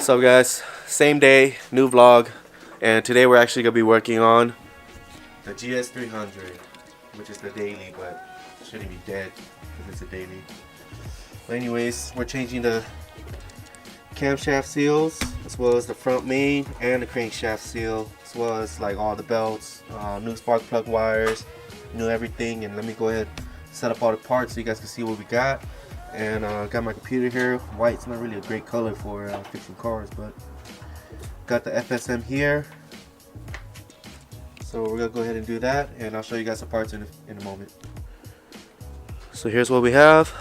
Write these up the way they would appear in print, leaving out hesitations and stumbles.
What's up, guys? Same day, new vlog, and today we're actually gonna be working on the GS300, which is the daily, but it shouldn't be dead because it's a daily. But anyways, we're changing the camshaft seals as well as the front main and the crankshaft seal, as well as like all the belts, new spark plug wires, new everything. And let me go ahead and set up all the parts so you guys can see what we got. And got my computer here. White's not really a great color for fixing cars, but got the FSM here. So we're gonna go ahead and do that, and I'll show you guys the parts in a moment. So here's what we have: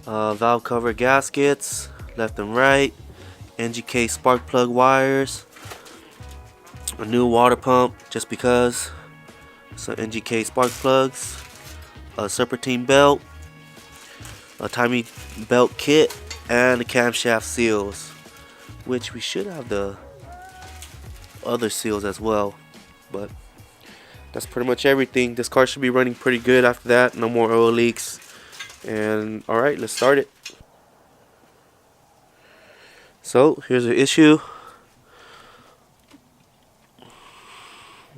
valve cover gaskets, left and right, NGK spark plug wires, a new water pump just because, some NGK spark plugs, a serpentine belt, a timing belt kit, and the camshaft seals, which we should have the other seals as well, but that's pretty much everything. This car should be running pretty good after that. No more oil leaks. And alright, let's start it. So here's the issue.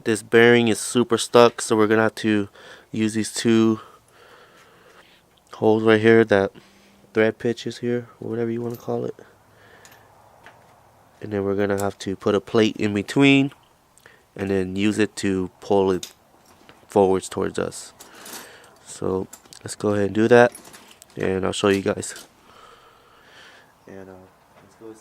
This bearing is super stuck, so we're gonna have to use these two holes right here, that thread pitches here, or whatever you want to call it, and then we're gonna have to put a plate in between and then use it to pull it forwards towards us. So let's go ahead and do that, and I'll show you guys. And let's go.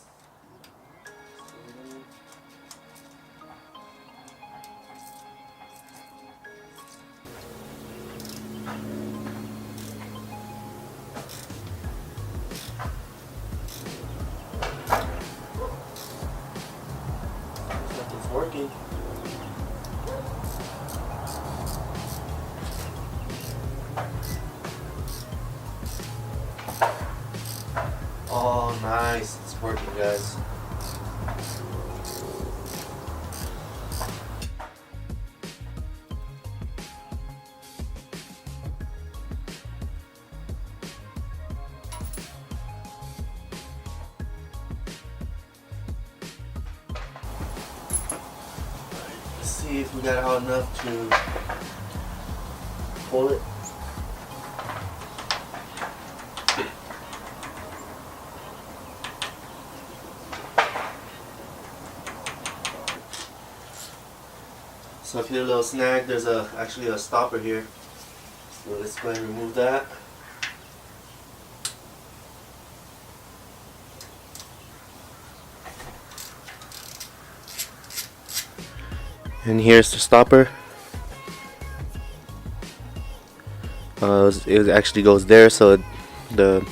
It's working. Oh, nice. It's working, guys. Let's see if we got out enough to pull it. So if you get a little snag, there's actually a stopper here. So let's go ahead and remove that. And here's the stopper. It actually goes there, so the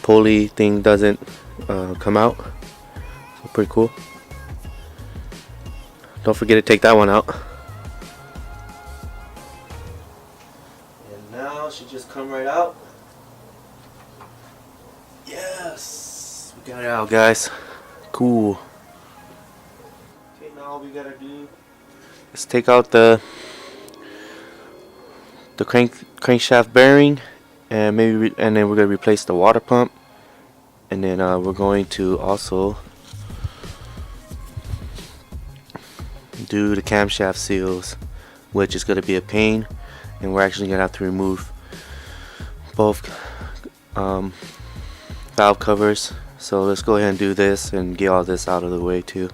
pulley thing doesn't come out. So pretty cool. Don't forget to take that one out. And now it should just come right out. Yes! We got it out, guys. Cool. Okay, now all we gotta do is take out the crankshaft bearing, and and then we're gonna replace the water pump, and then we're going to also do the camshaft seals, which is going to be a pain, and we're actually going to have to remove both valve covers. So let's go ahead and do this and get all this out of the way too.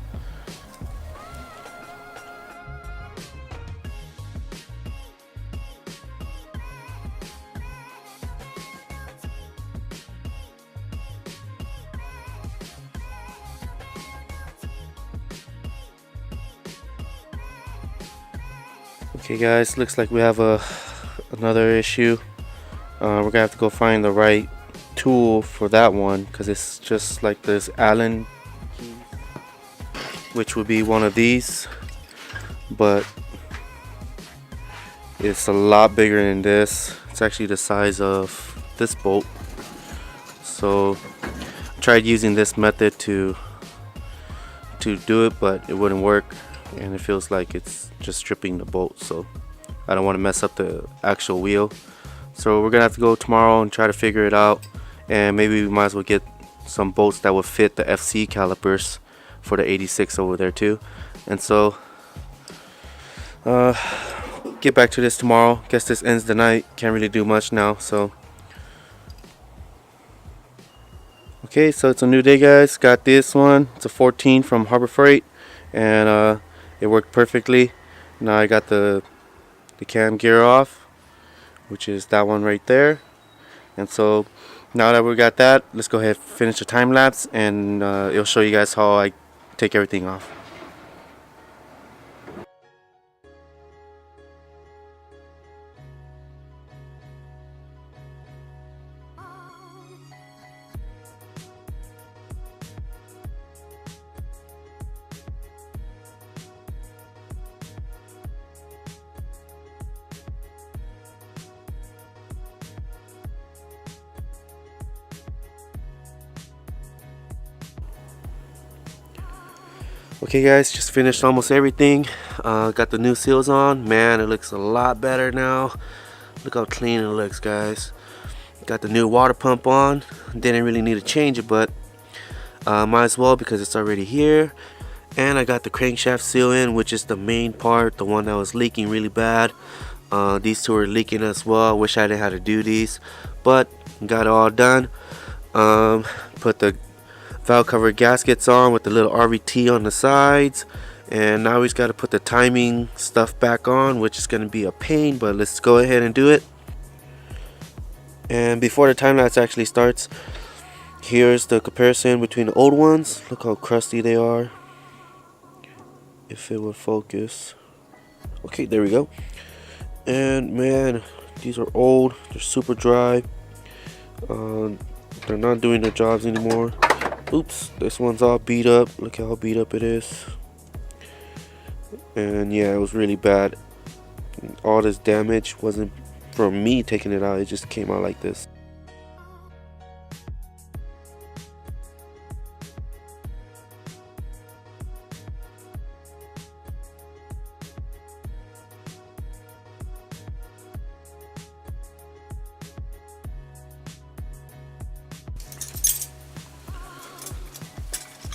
Okay guys, looks like we have another issue. We're gonna have to go find the right tool for that one, because it's just like this Allen key, which would be one of these, but it's a lot bigger than this. It's actually the size of this bolt. So I tried using this method to do it, but it wouldn't work, and it feels like it's just stripping the bolt, so I don't want to mess up the actual wheel. So we're gonna have to go tomorrow and try to figure it out, and maybe we might as well get some bolts that would fit the FC calipers for the 86 over there too. And so get back to this tomorrow. Guess this ends the night. Can't really do much now. So okay, so it's a new day, guys. Got this one. It's a 14 from Harbor Freight, and it worked perfectly. Now I got the cam gear off, which is that one right there. And so now that we got that, let's go ahead and finish the time lapse, and it'll show you guys how I take everything off. Okay guys, just finished almost everything. Got the new seals on. Man, it looks a lot better now. Look how clean it looks, guys. Got the new water pump on. Didn't really need to change it, but might as well because it's already here. And I got the crankshaft seal in, which is the main part, the one that was leaking really bad. These two are leaking as well. I wish I didn't have to do these, but got it all done. Put the valve cover gaskets on with the little RVT on the sides, and now we just got to put the timing stuff back on, which is going to be a pain, but let's go ahead and do it. And before the time lapse actually starts, here's the comparison between the old ones. Look how crusty they are. If it would focus. Okay, there we go. And man, these are old. They're super dry. They're not doing their jobs anymore. Oops, this one's all beat up. Look how beat up it is. And yeah, it was really bad. All this damage wasn't from me taking it out, it just came out like this.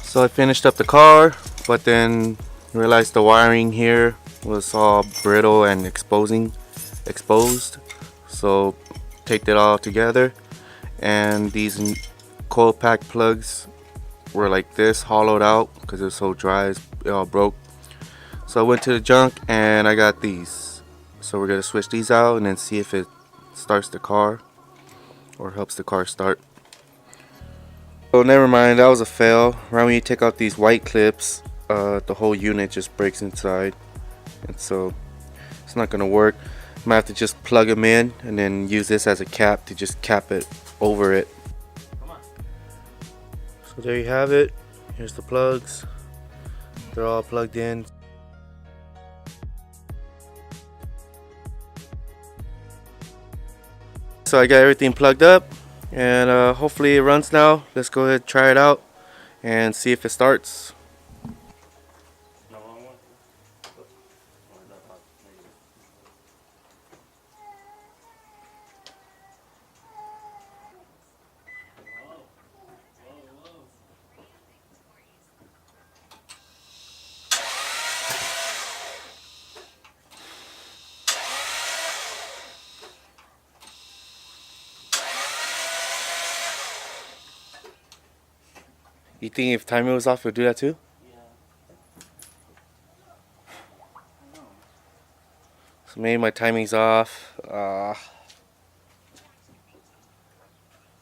So I finished up the car, but then realized the wiring here was all brittle and exposed. So taped it all together, and these coil pack plugs were like this, hollowed out because it was so dry, it all broke. So I went to the junk and I got these. So we're gonna switch these out and then see if it starts the car or helps the car start. So never mind, that was a fail. Right when you take out these white clips, the whole unit just breaks inside, and so it's not gonna work. I'm gonna have to just plug them in and then use this as a cap to just cap it over it. So there you have it. Here's the plugs. They're all plugged in. So I got everything plugged up, and hopefully it runs now. Let's go ahead and try it out and see if it starts. You think if timer was off, it would do that too? Yeah. So maybe my timing's off. So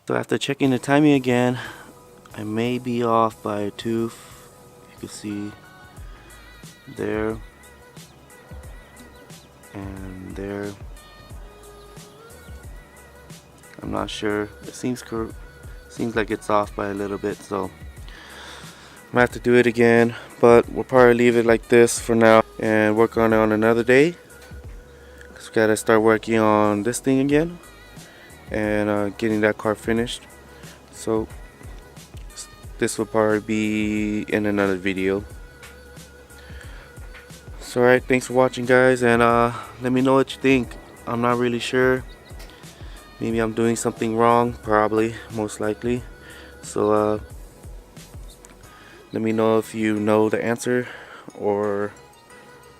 after checking the timing again, I may be off by a tooth. You can see there and there. I'm not sure. It seems like it's off by a little bit, so I'm gonna have to do it again, but we'll probably leave it like this for now and work on it on another day, because we gotta start working on this thing again and getting that car finished. So this will probably be in another video. So alright, thanks for watching, guys, and let me know what you think. I'm not really sure. Maybe I'm doing something wrong, probably, most likely. So let me know if you know the answer or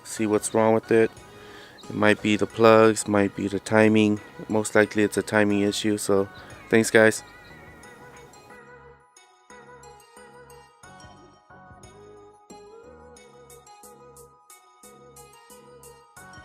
see what's wrong with it. It might be the plugs, might be the timing. Most likely it's a timing issue. So thanks guys.